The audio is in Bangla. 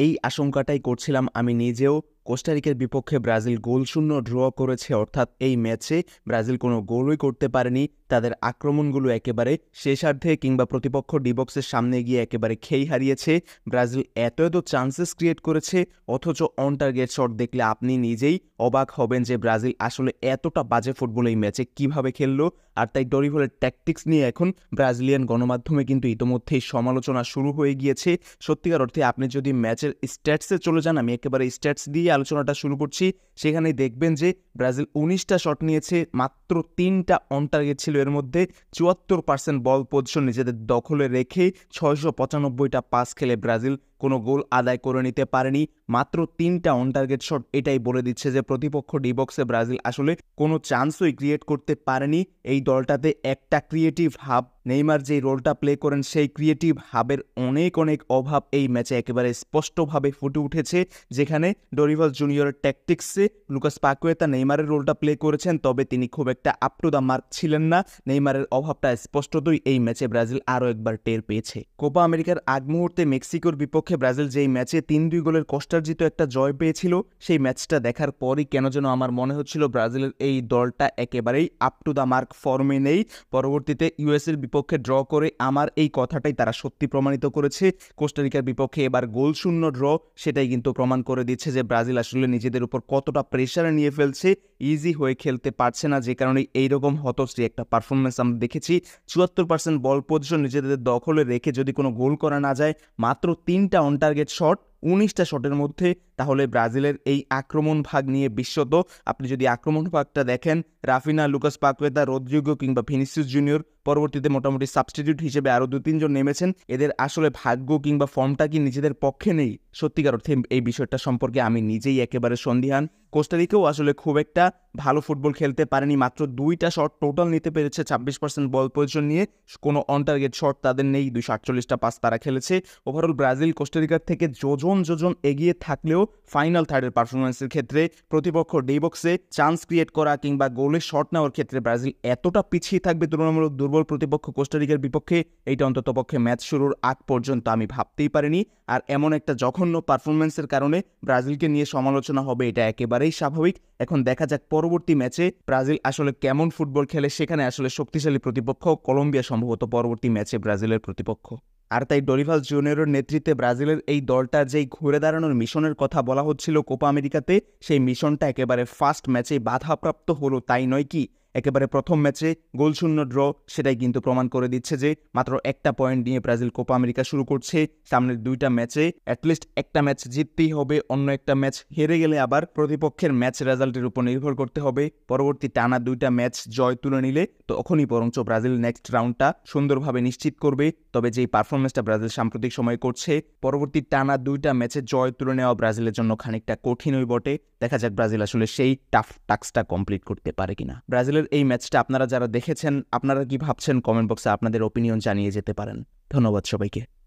এই আশঙ্কাটাই করছিলাম আমি নিজেও। কোস্টারিকার বিপক্ষে ব্রাজিল গোলশূন্য ড্র করেছে, অর্থাৎ এই ম্যাচে ব্রাজিল কোনো গোলই করতে পারেনি। তাদের আক্রমণগুলো একেবারে শেষার্ধে কিংবা প্রতিপক্ষ ডিবক্সের সামনে গিয়ে একেবারে খেই হারিয়েছে। ব্রাজিল এত এত চান্সেস ক্রিয়েট করেছে, অথচ অন টার্গেট শট দেখলে আপনি নিজেই অবাক হবেন যে ব্রাজিল আসলে এতটা বাজে ফুটবল এই ম্যাচে কিভাবে খেললো। আর তাই ডরিফলের ট্যাকটিক্স নিয়ে এখন ব্রাজিলিয়ান গণমাধ্যমে কিন্তু ইতোমধ্যেই সমালোচনা শুরু হয়ে গিয়েছে। সত্যিকার অর্থে আপনি যদি ম্যাচের স্ট্যাটসে চলে যান, আমি একেবারে স্ট্যাটস দিয়ে আলোচনাটা শুরু করছি, সেখানেই দেখবেন যে ব্রাজিল 19টা শট নিয়েছে, মাত্র 3টা অন টার্গেট ছিল। এর মধ্যে 74% বল পজিশন নিজেদের দখলে রেখে 695টা পাস খেলে ব্রাজিল কোনো গোল আদায় করে নিতে পারেনি। মাত্র 3টা অন টার্গেট শট এটাই বলে দিচ্ছে যে প্রতিপক্ষ ডিবক্সে ব্রাজিল আসলে কোনো চান্সই ক্রিয়েট করতে পারেনি। এই দলটাতে একটা ক্রিয়েটিভ হাব, নেইমার যেই রোলটা প্লে করেন সেই ক্রিয়েটিভ হাবের অনেক অনেক অভাব এই ম্যাচে একেবারে স্পষ্টভাবে ফুটে উঠেছে। যেখানে ডরিভাল জুনিয়রের ট্যাকটিক্সে লুকাস পাকুয়েতা নেইমারের রোলটা প্লে করেছেন, তবে তিনি খুব একটা আপ টু দ্য মার্ক ছিলেন না। নেইমারের অভাবটা স্পষ্টতই এই ম্যাচে ব্রাজিল আরও একবার টের পেয়েছে। কোপা আমেরিকার আগ মুহূর্তে মেক্সিকোর বিপক্ষে ব্রাজিল যেই ম্যাচে 3-2 গোলের কষ্টার্জিত একটা জয় পেয়েছিল, সেই ম্যাচটা দেখার পরই কেন যেন আমার মনে হচ্ছিল ব্রাজিলের এই দলটা একেবারেই আপ টু দ্য মার্ক ফর্মে নেই। পরবর্তীতে ইউএসের বিপক্ষে ড্র করে আমার এই কথাটাই তারা সত্যি প্রমাণিত করেছে। কোস্টারিকার বিপক্ষে এবার গোলশূন্য ড্র সেটাই কিন্তু প্রমাণ করে দিচ্ছে যে ব্রাজিল আসলে নিজেদের উপর কতটা প্রেশারে নিয়ে ফেলছে, ইজি হয়ে খেলতে পারছে না, যে কারণে এইরকম হতশ্রী একটা পারফরমেন্স আমরা দেখেছি। 74% বল পজিশন নিজেদের দখলে রেখে যদি কোনো গোল করা না যায়, মাত্র 3টা অন টার্গেট শট 19টা শটের মধ্যে, তাহলে ব্রাজিলের এই আক্রমণ ভাগ নিয়ে বিশ্বত। আপনি যদি আক্রমণ ভাগটা দেখেন, রাফিনা, লুকাস পাকুয়েতা, রদ্রিগো কিংবা ভিনিসিয়াস জুনিয়র পরবর্তীতে মোটামুটি সাবস্টিটিউট হিসেবে আরও 2-3 জন নেমেছেন, এদের আসলে ভাগ্য কিংবা ফর্মটা কি নিজেদের পক্ষে নেই? সত্যিকার অর্থে এই বিষয়টা সম্পর্কে আমি নিজেই একেবারে সন্দিহান। কোস্টারিকাও আসলে খুব একটা ভালো ফুটবল খেলতে পারেনি, মাত্র 2টা শট টোটাল নিতে পেরেছে 26% বল পজিশন নিয়ে, কোনো অন টার্গেট শট তাদের নেই, 248টা পাস তারা খেলেছে। ওভারঅল ব্রাজিল কোস্টারিকার থেকে যোজন এগিয়ে থাকলেও ফাইনাল থার্ডের পারফরমেন্সের ক্ষেত্রে প্রতিপক্ষ ডিবক্সে চান্স ক্রিয়েট করা কিংবা গোলে শট নেওয়ার ক্ষেত্রে ব্রাজিল এতটা পিছিয়ে থাকবে তুলনামূলক দুর্বল প্রতিপক্ষ কোস্টারিকার বিপক্ষে, এইটা অন্ততপক্ষে ম্যাচ শুরুর আগ পর্যন্ত আমি ভাবতেই পারিনি। আর এমন একটা জঘন্য পারফরমেন্সের কারণে ব্রাজিলকে নিয়ে সমালোচনা হবে, এটা একেবারেই স্বাভাবিক। এখন দেখা যাক পরবর্তী ম্যাচে ব্রাজিল আসলে কেমন ফুটবল খেলে। সেখানে আসলে শক্তিশালী প্রতিপক্ষ কলম্বিয়া সম্ভবত পরবর্তী ম্যাচে ব্রাজিলের প্রতিপক্ষ। আর তাই ডরিভাল জুনিয়রের নেতৃত্বে ব্রাজিলের এই দলটার যেই ঘুরে দাঁড়ানোর মিশনের কথা বলা হচ্ছিল কোপা আমেরিকাতে, সেই মিশনটা একেবারে ফার্স্ট ম্যাচেই বাধাপ্রাপ্ত হলো, তাই নয় কি? একেবারে প্রথম ম্যাচে গোলশূন্য ড্র সেটাই কিন্তু প্রমাণ করে দিচ্ছে যে মাত্র একটা পয়েন্ট নিয়ে ব্রাজিল কোপা আমেরিকা শুরু করছে। সামনের 2টা ম্যাচে অ্যাটলিস্ট একটা ম্যাচ জিততেই হবে, অন্য একটা ম্যাচ হেরে গেলে আবার প্রতিপক্ষের ম্যাচ রেজাল্টের উপর নির্ভর করতে হবে। পরবর্তী টানা 2টা ম্যাচ জয় তুলে নিলে তখনই বরঞ্চ ব্রাজিল নেক্সট রাউন্ডটা সুন্দরভাবে নিশ্চিত করবে। তবে যেই পারফরমেন্সটা ব্রাজিল সাম্প্রতিক সময়ে করছে, পরবর্তী টানা 2টা ম্যাচে জয় তুলে নেওয়া ব্রাজিলের জন্য খানিকটা কঠিনই বটে। দেখা যাক ব্রাজিল আসলে সেই টাফ টাস্কটা কমপ্লিট করতে পারে কিনা। ব্রাজিলের এই ম্যাচটা আপনারা যারা দেখেছেন, আপনারা কি ভাবছেন কমেন্ট বক্সে আপনাদের ওপিনিয়ন জানিয়ে যেতে পারেন। ধন্যবাদ সবাইকে।